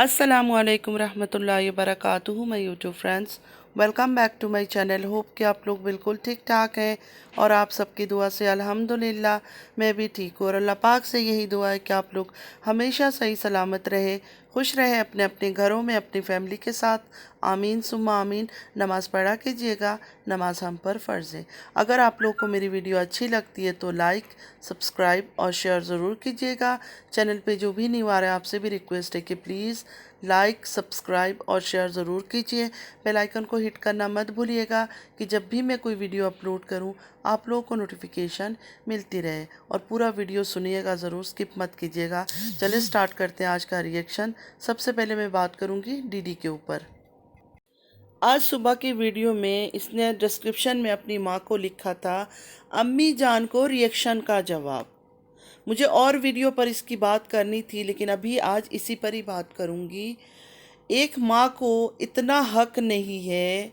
अस्सलामुअलैकुम रहमतुल्लाहि वबरकातुहू my YouTube friends, welcome back to my channel. Hope कि आप लोग बिल्कुल ठीक ठाक हैं और आप सबकी दुआ से अल्हम्दुलिल्लाह मैं भी ठीक हूँ। और अल्लाह पाक से यही दुआ है कि आप लोग हमेशा सही सलामत रहे, खुश रहें अपने अपने घरों में अपनी फैमिली के साथ। आमीन सुम्मा आमीन। नमाज़ पढ़ा कीजिएगा, नमाज हम पर फ़र्ज़ है। अगर आप लोग को मेरी वीडियो अच्छी लगती है तो लाइक, सब्सक्राइब और शेयर ज़रूर कीजिएगा। चैनल पे जो भी न्यू आ रहा है आपसे भी रिक्वेस्ट है कि प्लीज़ लाइक, सब्सक्राइब और शेयर ज़रूर कीजिए। बेल आइकन को हिट करना मत भूलिएगा कि जब भी मैं कोई वीडियो अपलोड करूं आप लोगों को नोटिफिकेशन मिलती रहे। और पूरा वीडियो सुनिएगा ज़रूर, स्किप मत कीजिएगा। चलिए स्टार्ट करते हैं आज का रिएक्शन। सबसे पहले मैं बात करूंगी डीडी के ऊपर। आज सुबह की वीडियो में इसने डिस्क्रिप्शन में अपनी माँ को लिखा था, अम्मी जान को रिएक्शन का जवाब। मुझे और वीडियो पर इसकी बात करनी थी लेकिन अभी आज इसी पर ही बात करूँगी। एक माँ को इतना हक नहीं है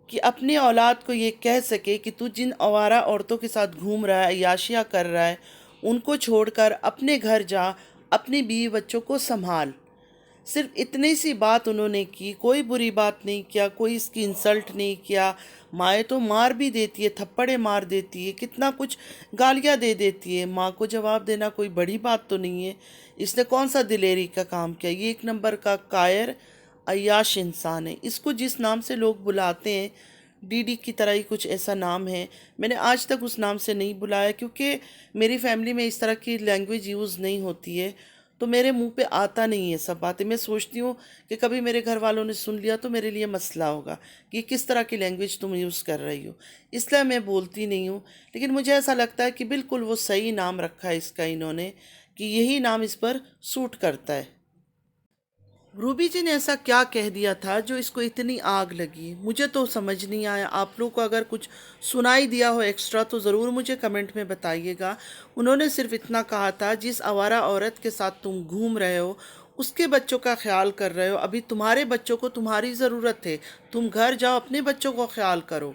कि अपनी औलाद को ये कह सके कि तू जिन आवारा औरतों के साथ घूम रहा है, याशिया कर रहा है, उनको छोड़कर अपने घर जा, अपनी बीवी बच्चों को संभाल। सिर्फ इतनी सी बात उन्होंने की, कोई बुरी बात नहीं किया, कोई इसकी इंसल्ट नहीं किया। माएँ तो मार भी देती है, थप्पड़े मार देती है, कितना कुछ गालियाँ दे देती है। माँ को जवाब देना कोई बड़ी बात तो नहीं है। इसने कौन सा दिलेरी का काम किया। ये एक नंबर का कायर अय्याश इंसान है। इसको जिस नाम से लोग बुलाते हैं, डीडी की तरह ही कुछ ऐसा नाम है। मैंने आज तक उस नाम से नहीं बुलाया क्योंकि मेरी फैमिली में इस तरह की लैंग्वेज यूज़ नहीं होती है, तो मेरे मुंह पे आता नहीं है सब बातें। मैं सोचती हूँ कि कभी मेरे घर वालों ने सुन लिया तो मेरे लिए मसला होगा कि किस तरह की लैंग्वेज तुम यूज़ कर रही हो, इसलिए मैं बोलती नहीं हूँ। लेकिन मुझे ऐसा लगता है कि बिल्कुल वो सही नाम रखा है इसका इन्होंने, कि यही नाम इस पर सूट करता है। रूबी जी ने ऐसा क्या कह दिया था जो इसको इतनी आग लगी, मुझे तो समझ नहीं आया। आप लोग को अगर कुछ सुनाई दिया हो एक्स्ट्रा तो ज़रूर मुझे कमेंट में बताइएगा। उन्होंने सिर्फ इतना कहा था, जिस आवारा औरत के साथ तुम घूम रहे हो उसके बच्चों का ख्याल कर रहे हो, अभी तुम्हारे बच्चों को तुम्हारी ज़रूरत है, तुम घर जाओ अपने बच्चों को ख्याल करो।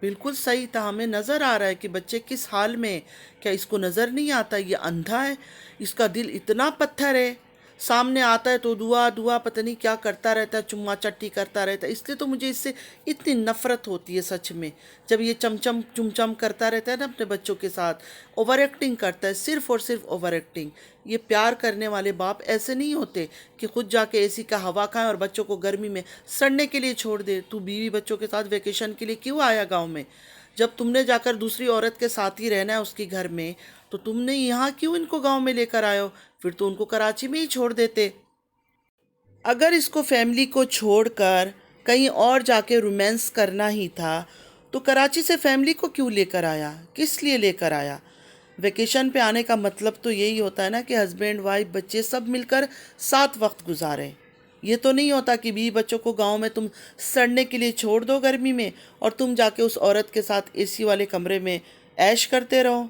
बिल्कुल सही था। हमें नज़र आ रहा है कि बच्चे किस हाल में। क्या इसको नज़र नहीं आता ये अंधा है? इसका दिल इतना पत्थर है, सामने आता है तो दुआ दुआ पता नहीं क्या करता रहता है, चुम्मा चट्टी करता रहता है। इसलिए तो मुझे इससे इतनी नफ़रत होती है सच में। जब ये चमचम चुमचम करता रहता है ना अपने बच्चों के साथ, ओवर एक्टिंग करता है, सिर्फ और सिर्फ ओवर एक्टिंग। ये प्यार करने वाले बाप ऐसे नहीं होते कि खुद जाके एसी का हवा खाएं और बच्चों को गर्मी में सड़ने के लिए छोड़ दे। तू बीवी बच्चों के साथ वेकेशन के लिए क्यों आया गांव में? जब तुमने जाकर दूसरी औरत के साथ ही रहना है उसके घर में, तो तुमने यहाँ क्यों इनको गांव में लेकर आए हो? फिर तो उनको कराची में ही छोड़ देते। अगर इसको फैमिली को छोड़कर कहीं और जाके रोमांस करना ही था तो कराची से फैमिली को क्यों लेकर आया, किस लिए लेकर आया? वेकेशन पे आने का मतलब तो यही होता है ना कि हस्बैंड वाइफ बच्चे सब मिलकर साथ वक्त गुजारें। ये तो नहीं होता कि बीवी बच्चों को गांव में तुम सड़ने के लिए छोड़ दो गर्मी में और तुम जाके उस औरत के साथ एसी वाले कमरे में ऐश करते रहो।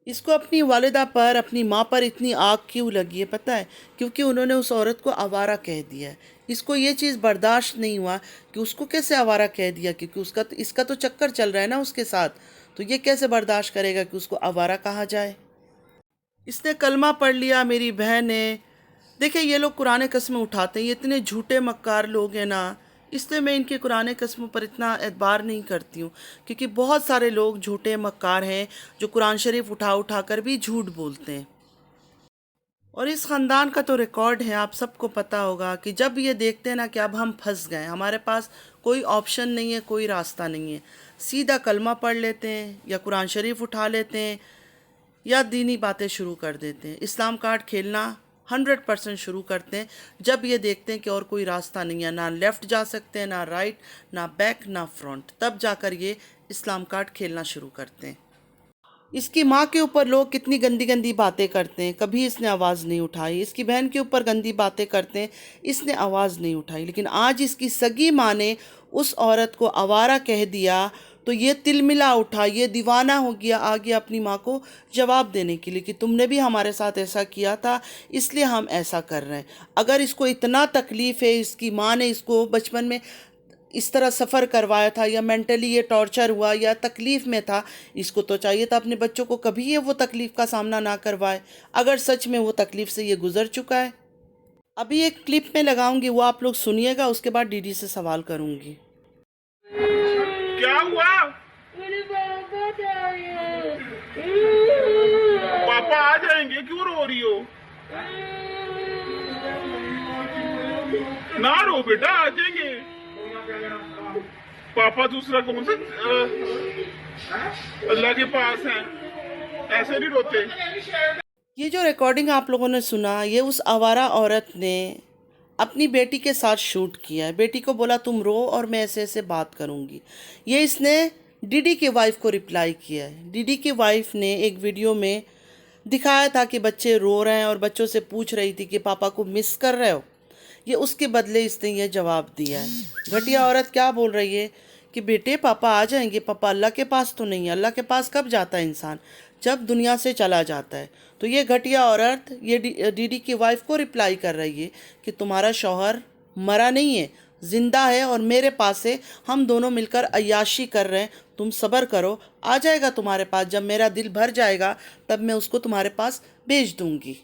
इसको अपनी वालिदा पर, अपनी माँ पर इतनी आग क्यों लगी है पता है? क्योंकि उन्होंने उस औरत को आवारा कह दिया है। इसको ये चीज़ बर्दाश्त नहीं हुआ कि उसको कैसे आवारा कह दिया, क्योंकि इसका तो चक्कर चल रहा है ना उसके साथ। तो ये कैसे बर्दाश्त करेगा कि उसको आवारा कहा जाए? इसने कलमा पढ़ लिया, मेरी बहन है। देखिए ये लोग कुरान कसमें उठाते हैं, ये इतने झूठे मक्कार लोग हैं ना, इसलिए मैं इनके कुरान कस्मों पर इतना एतबार नहीं करती हूँ। क्योंकि बहुत सारे लोग झूठे मक्कार हैं जो कुरान शरीफ उठा उठा कर भी झूठ बोलते हैं। और इस ख़ानदान का तो रिकॉर्ड है, आप सबको पता होगा कि जब ये देखते हैं ना कि अब हम फंस गए, हमारे पास कोई ऑप्शन नहीं है, कोई रास्ता नहीं है, सीधा कलमा पढ़ लेते हैं या कुरान शरीफ उठा लेते हैं या दीनी बातें शुरू कर देते हैं। इस्लाम कार्ड खेलना 100% शुरू करते हैं जब ये देखते हैं कि और कोई रास्ता नहीं है, ना लेफ़्ट जा सकते हैं, ना राइट, ना बैक, ना फ्रंट। तब जाकर ये इस्लाम कार्ड खेलना शुरू करते हैं। इसकी माँ के ऊपर लोग कितनी गंदी गंदी बातें करते हैं, कभी इसने आवाज़ नहीं उठाई। इसकी बहन के ऊपर गंदी बातें करते हैं, इसने आवाज़ नहीं उठाई। लेकिन आज इसकी सगी माँ ने उस औरत को आवारा कह दिया तो ये तिलमिला उठा, ये दीवाना हो गया, आ गया अपनी माँ को जवाब देने के लिए कि तुमने भी हमारे साथ ऐसा किया था इसलिए हम ऐसा कर रहे हैं। अगर इसको इतना तकलीफ़ है, इसकी माँ ने इसको बचपन में इस तरह सफ़र करवाया था या मेंटली ये टॉर्चर हुआ या तकलीफ़ में था, इसको तो चाहिए था अपने बच्चों को कभी ये वो तकलीफ़ का सामना ना करवाए, अगर सच में वो तकलीफ़ से ये गुज़र चुका है। अभी एक क्लिप में लगाऊंगी, वो आप लोग सुनिएगा, उसके बाद दीदी से सवाल करूंगी। क्या हुआ? मेरे पापा चाहिए। पापा आ जाएंगे, क्यों रो रही हो? ना रो बेटा, आ जाएंगे। पापा दूसरा कौन सा अल्लाह के पास है, ऐसे नहीं रोते। ये जो रिकॉर्डिंग आप लोगों ने सुना, ये उस आवारा औरत ने अपनी बेटी के साथ शूट किया है। बेटी को बोला तुम रो और मैं ऐसे ऐसे बात करूंगी। ये इसने डीडी की वाइफ को रिप्लाई किया है। डीडी की वाइफ ने एक वीडियो में दिखाया था कि बच्चे रो रहे हैं और बच्चों से पूछ रही थी कि पापा को मिस कर रहे हो। ये उसके बदले इसने ये जवाब दिया है। घटिया औरत क्या बोल रही है कि बेटे पापा आ जाएंगे, पापा अल्लाह के पास तो नहीं है। अल्लाह के पास कब जाता है इंसान? जब दुनिया से चला जाता है। तो ये घटिया औरत ये डीडी की वाइफ को रिप्लाई कर रही है कि तुम्हारा शौहर मरा नहीं है, जिंदा है और मेरे पास है। हम दोनों मिलकर अय्याशी कर रहे हैं, तुम सब्र करो, आ जाएगा तुम्हारे पास। जब मेरा दिल भर जाएगा तब मैं उसको तुम्हारे पास भेज दूंगी।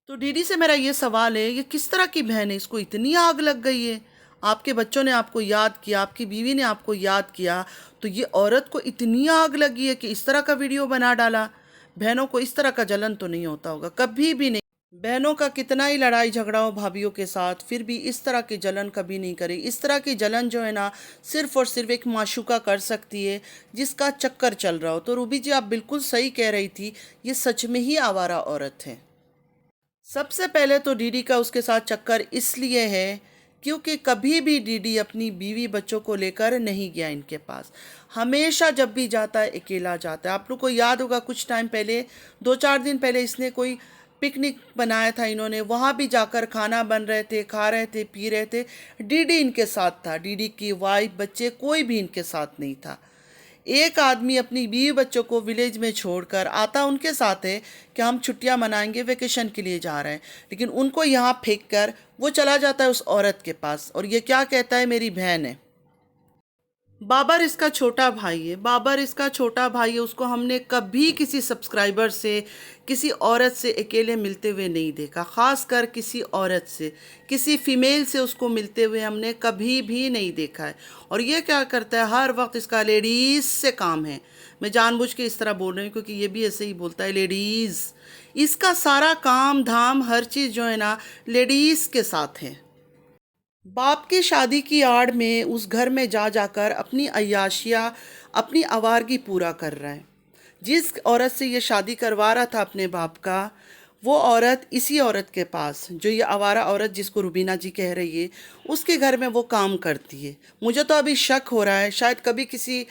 तो डीडी से मेरा ये सवाल है, ये किस तरह की बहन है, इसको इतनी आग लग गई है? आपके बच्चों ने आपको याद किया, आपकी बीवी ने आपको याद किया, तो ये औरत को इतनी आग लगी है कि इस तरह का वीडियो बना डाला। बहनों को इस तरह का जलन तो नहीं होता होगा, कभी भी नहीं। बहनों का कितना ही लड़ाई झगड़ा हो भाभीियों के साथ, फिर भी इस तरह की जलन कभी नहीं करी। इस तरह की जलन जो है ना, सिर्फ़ और सिर्फ एक माशूका कर सकती है जिसका चक्कर चल रहा हो। तो रूबी जी आप बिल्कुल सही कह रही थी, ये सच में ही आवारा औरत है। सबसे पहले तो डीडी का उसके साथ चक्कर इसलिए है क्योंकि कभी भी डीडी अपनी बीवी बच्चों को लेकर नहीं गया इनके पास। हमेशा जब भी जाता है अकेला जाता है। आप लोग को याद होगा कुछ टाइम पहले, 2-4 दिन पहले इसने कोई पिकनिक बनाया था इन्होंने, वहाँ भी जाकर खाना बन रहे थे, खा रहे थे, पी रहे थे। डीडी इनके साथ था, डीडी की वाइफ, बच्चे, कोई भी इनके साथ नहीं था। एक आदमी अपनी बीवी बच्चों को विलेज में छोड़कर आता उनके साथ है कि हम छुट्टियां मनाएंगे, वेकेशन के लिए जा रहे हैं, लेकिन उनको यहाँ फेंक कर वो चला जाता है उस औरत के पास और ये क्या कहता है, मेरी बहन है। बाबर इसका छोटा भाई है, बाबर इसका छोटा भाई है। उसको हमने कभी किसी सब्सक्राइबर से, किसी औरत से अकेले मिलते हुए नहीं देखा। ख़ास कर किसी औरत से, किसी फीमेल से उसको मिलते हुए हमने कभी भी नहीं देखा है। और ये क्या करता है, हर वक्त इसका लेडीज़ से काम है। मैं जानबूझ के इस तरह बोल रही हूँ क्योंकि ये भी ऐसे ही बोलता है, लेडीज़। इसका सारा काम धाम हर चीज़ जो है ना, लेडीज़ के साथ है। बाप की शादी की आड़ में उस घर में जा जाकर अपनी अय्याशियाँ, अपनी आवारगी पूरा कर रहा है। जिस औरत से ये शादी करवा रहा था अपने बाप का, वो औरत इसी औरत के पास, जो ये आवारा औरत जिसको रुबीना जी कह रही है, उसके घर में वो काम करती है। मुझे तो अभी शक हो रहा है शायद कभी किसी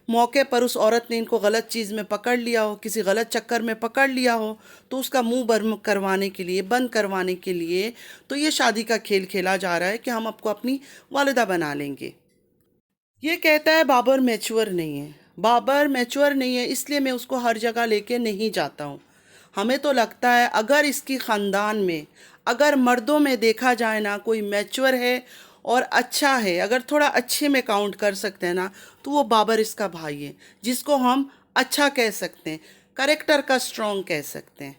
मौके पर उस औरत ने इनको गलत चीज़ में पकड़ लिया हो, किसी गलत चक्कर में पकड़ लिया हो, तो उसका मुंह बंद करवाने के लिए, बंद करवाने के लिए तो ये शादी का खेल खेला जा रहा है कि हम आपको अपनी वालिदा बना लेंगे। ये कहता है बाबर मैच्योर नहीं है, बाबर मैच्योर नहीं है, इसलिए मैं उसको हर जगह लेके नहीं जाता हूँ। हमें तो लगता है अगर इसकी ख़ानदान में, अगर मर्दों में देखा जाए ना, कोई मैच्योर है और अच्छा है, अगर थोड़ा अच्छे में काउंट कर सकते हैं ना, तो वो बाबर इसका भाई है, जिसको हम अच्छा कह सकते हैं, करेक्टर का स्ट्रॉन्ग कह सकते हैं।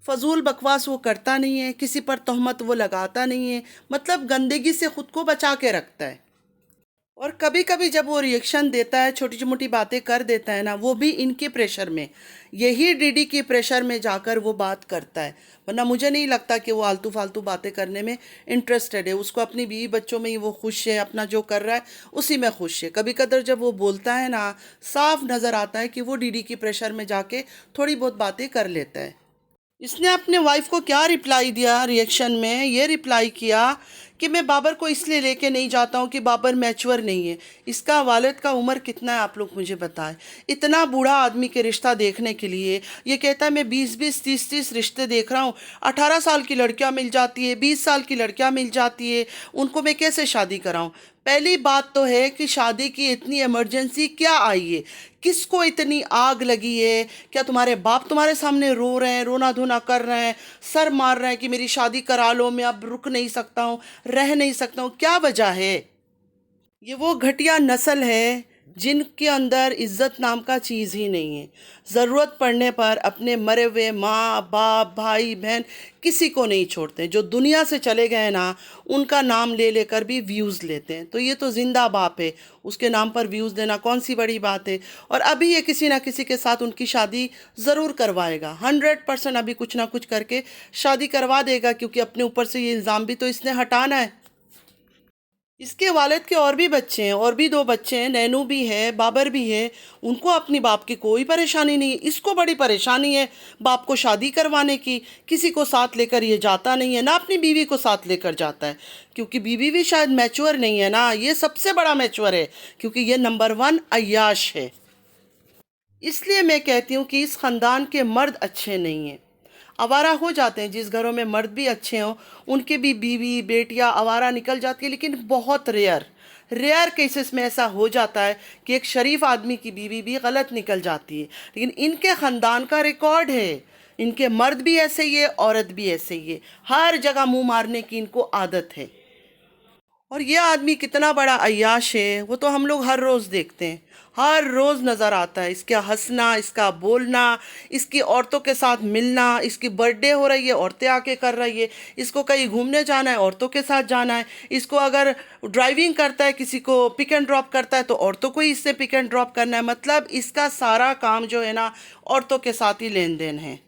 फजूल बकवास वो करता नहीं है, किसी पर तोहमत वो लगाता नहीं है, मतलब गंदगी से ख़ुद को बचा के रखता है। और कभी कभी जब वो रिएक्शन देता है, छोटी छोटी बातें कर देता है ना, वो भी इनके प्रेशर में, यही डीडी के प्रेशर में जाकर वो बात करता है। वरना मुझे नहीं लगता कि वो आलतू फालतू बातें करने में इंटरेस्टेड है। उसको अपनी बीवी बच्चों में ही वो खुश है, अपना जो कर रहा है उसी में खुश है। कभी कदर जब वो बोलता है ना, साफ नज़र आता है कि वो डीडी के प्रेशर में जाके थोड़ी बहुत बातें कर लेता है। इसने अपने वाइफ को क्या रिप्लाई दिया रिएक्शन में, ये रिप्लाई किया कि मैं बाबर को इसलिए लेके नहीं जाता हूँ कि बाबर मैच्योर नहीं है। इसका वालिद का उम्र कितना है आप लोग मुझे बताएं। इतना बूढ़ा आदमी के रिश्ता देखने के लिए ये कहता है मैं 20-20, 30-30 रिश्ते देख रहा हूँ। 18 साल की लड़कियाँ मिल जाती है, 20 साल की लड़कियाँ मिल जाती है, उनको मैं कैसे शादी कराऊँ? पहली बात तो है कि शादी की इतनी इमरजेंसी क्या आई है, किसको इतनी आग लगी है? क्या तुम्हारे बाप तुम्हारे सामने रो रहे हैं, रोना धोना कर रहे हैं, सर मार रहे हैं कि मेरी शादी करा लो, मैं अब रुक नहीं सकता हूँ, रह नहीं सकता हूँ? क्या वजह है? ये वो घटिया नस्ल है जिनके अंदर इज़्ज़त नाम का चीज़ ही नहीं है। ज़रूरत पड़ने पर अपने मरे हुए माँ बाप भाई बहन किसी को नहीं छोड़ते। जो दुनिया से चले गए ना, उनका नाम ले लेकर भी व्यूज़ लेते हैं। तो ये तो ज़िंदा बाप है, उसके नाम पर व्यूज़ देना कौन सी बड़ी बात है। और अभी ये किसी ना किसी के साथ उनकी शादी ज़रूर करवाएगा, 100% अभी कुछ ना कुछ करके शादी करवा देगा, क्योंकि अपने ऊपर से ये इल्ज़ाम भी तो इसने हटाना है। इसके वालिद के और भी बच्चे हैं, और भी 2 बच्चे हैं, नैनू भी है, बाबर भी है। उनको अपनी बाप की कोई परेशानी नहीं है। इसको बड़ी परेशानी है बाप को शादी करवाने की। किसी को साथ लेकर ये जाता नहीं है, ना अपनी बीवी को साथ लेकर जाता है, क्योंकि बीवी भी शायद मैच्योर नहीं है ना। ये सबसे बड़ा मैच्योर है, क्योंकि ये नंबर 1 अय्याश है। इसलिए मैं कहती हूँ कि इस ख़ानदान के मर्द अच्छे नहीं हैं, आवारा हो जाते हैं। जिस घरों में मर्द भी अच्छे हों, उनके भी बीवी बेटियां आवारा निकल जाती है। लेकिन बहुत रेयर केसेस में ऐसा हो जाता है कि एक शरीफ आदमी की बीवी भी गलत निकल जाती है। लेकिन इनके ख़ानदान का रिकॉर्ड है, इनके मर्द भी ऐसे ही है, औरत भी ऐसे ही है। हर जगह मुंह मारने की इनको आदत है। और ये आदमी कितना बड़ा अय्याश है वो तो हम लोग हर रोज़ देखते हैं, हर रोज़ नज़र आता है। इसका हंसना, इसका बोलना, इसकी औरतों के साथ मिलना। इसकी बर्थडे हो रही है, औरतें आके कर रही है। इसको कहीं घूमने जाना है, औरतों के साथ जाना है। इसको अगर ड्राइविंग करता है, किसी को पिक एंड ड्रॉप करता है, तो औरतों को ही इससे पिक एंड ड्रॉप करना है। मतलब इसका सारा काम जो है ना, औरतों के साथ ही लेन देन है।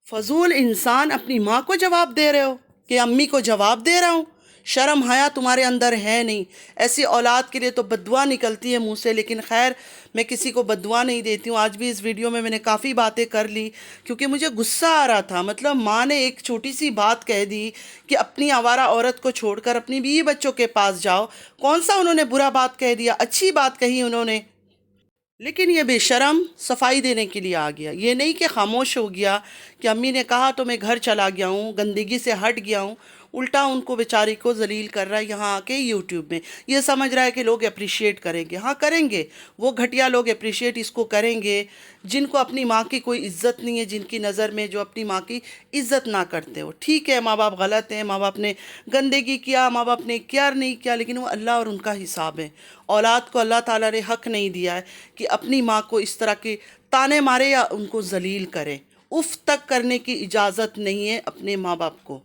फजूल इंसान, अपनी माँ को जवाब दे रहे हो कि अम्मी को जवाब दे रहा हूँ। शर्म हया तुम्हारे अंदर है नहीं। ऐसी औलाद के लिए तो बद्दुआ निकलती है मुंह से। लेकिन खैर, मैं किसी को बद्दुआ नहीं देती हूँ। आज भी इस वीडियो में मैंने काफ़ी बातें कर ली, क्योंकि मुझे गुस्सा आ रहा था। मतलब माँ ने एक छोटी सी बात कह दी कि अपनी आवारा औरत को छोड़कर अपनी बीवी बच्चों के पास जाओ। कौन सा उन्होंने बुरा बात कह दिया, अच्छी बात कही उन्होंने। लेकिन ये बेशरम सफाई देने के लिए आ गया। ये नहीं कि खामोश हो गया कि अम्मी ने कहा तो मैं घर चला गया हूँ, गंदगी से हट गया हूँ। उल्टा उनको बेचारी को जलील कर रहा है यहाँ आके यूट्यूब में। ये समझ रहा है कि लोग अप्रिशिएट करेंगे। हाँ, करेंगे, वो घटिया लोग अप्रिशिएट इसको करेंगे जिनको अपनी माँ की कोई इज्जत नहीं है, जिनकी नज़र में जो अपनी माँ की इज्जत ना करते हो। ठीक है, माँ बाप गलत हैं, माँ बाप ने गंदगी किया, माँ बाप ने केयर नहीं किया, लेकिन वो अल्लाह और उनका हिसाब है। औलाद को अल्लाह ताला ने हक़ नहीं दिया है कि अपनी माँ को इस तरह के ताने मारे या उनको जलील करे। उफ तक करने की इजाज़त नहीं है अपने माँ बाप को।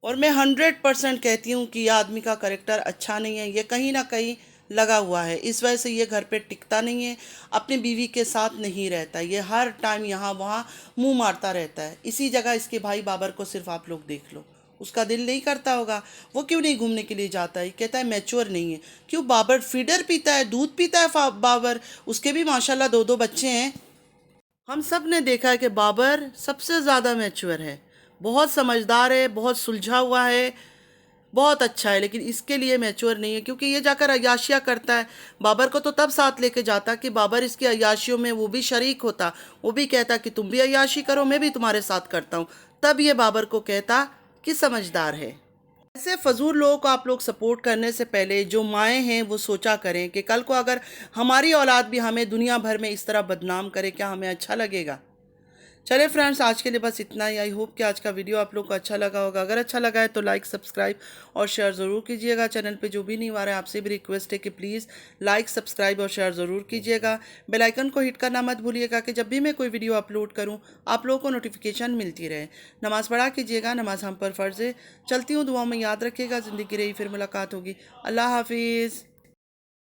और मैं 100% कहती हूँ कि यह आदमी का करेक्टर अच्छा नहीं है। ये कहीं ना कहीं लगा हुआ है, इस वजह से ये घर पे टिकता नहीं है, अपनी बीवी के साथ नहीं रहता। ये हर टाइम यहाँ वहाँ मुंह मारता रहता है। इसी जगह इसके भाई बाबर को सिर्फ आप लोग देख लो, उसका दिल नहीं करता होगा। वो क्यों नहीं घूमने के लिए जाता है? कहता है मैच्योर नहीं है। क्यों? बाबर फीडर पीता है, दूध पीता है बाबर। उसके भी माशाल्लाह 2-2 बच्चे हैं। हम सब ने देखा है कि बाबर सबसे ज़्यादा मैच्योर है, बहुत समझदार है, बहुत सुलझा हुआ है, बहुत अच्छा है। लेकिन इसके लिए मैच्योर नहीं है, क्योंकि ये जाकर अय्याशियाँ करता है। बाबर को तो तब साथ लेके जाता कि बाबर इसकी अय्याशियों में वो भी शरीक होता, वो भी कहता कि तुम भी अय्याशी करो, मैं भी तुम्हारे साथ करता हूँ। तब ये बाबर को कहता कि समझदार है। ऐसे फजूल लोगों को आप लोग सपोर्ट करने से पहले जो माएँ हैं वो सोचा करें कि कल को अगर हमारी औलाद भी हमें दुनिया भर में इस तरह बदनाम करे, क्या हमें अच्छा लगेगा? चले फ्रेंड्स, आज के लिए बस इतना ही। आई होप कि आज का वीडियो आप लोग को अच्छा लगा होगा। अगर अच्छा लगा है तो लाइक, सब्सक्राइब और शेयर ज़रूर कीजिएगा। चैनल पे जो भी नहीं आ रहा है, आपसे भी रिक्वेस्ट है कि प्लीज़ लाइक, सब्सक्राइब और शेयर ज़रूर कीजिएगा। बेल आइकन को हिट करना मत भूलिएगा कि जब भी मैं कोई वीडियो अपलोड करूँ आप लोगों को नोटिफिकेशन मिलती रहे। नमाज़ पढ़ा कीजिएगा, नमाज़ हम पर फ़र्ज़ है। चलती हूँ, दुआ में याद रखिएगा। ज़िंदगी रही फिर मुलाकात होगी। अल्लाह हाफिज़।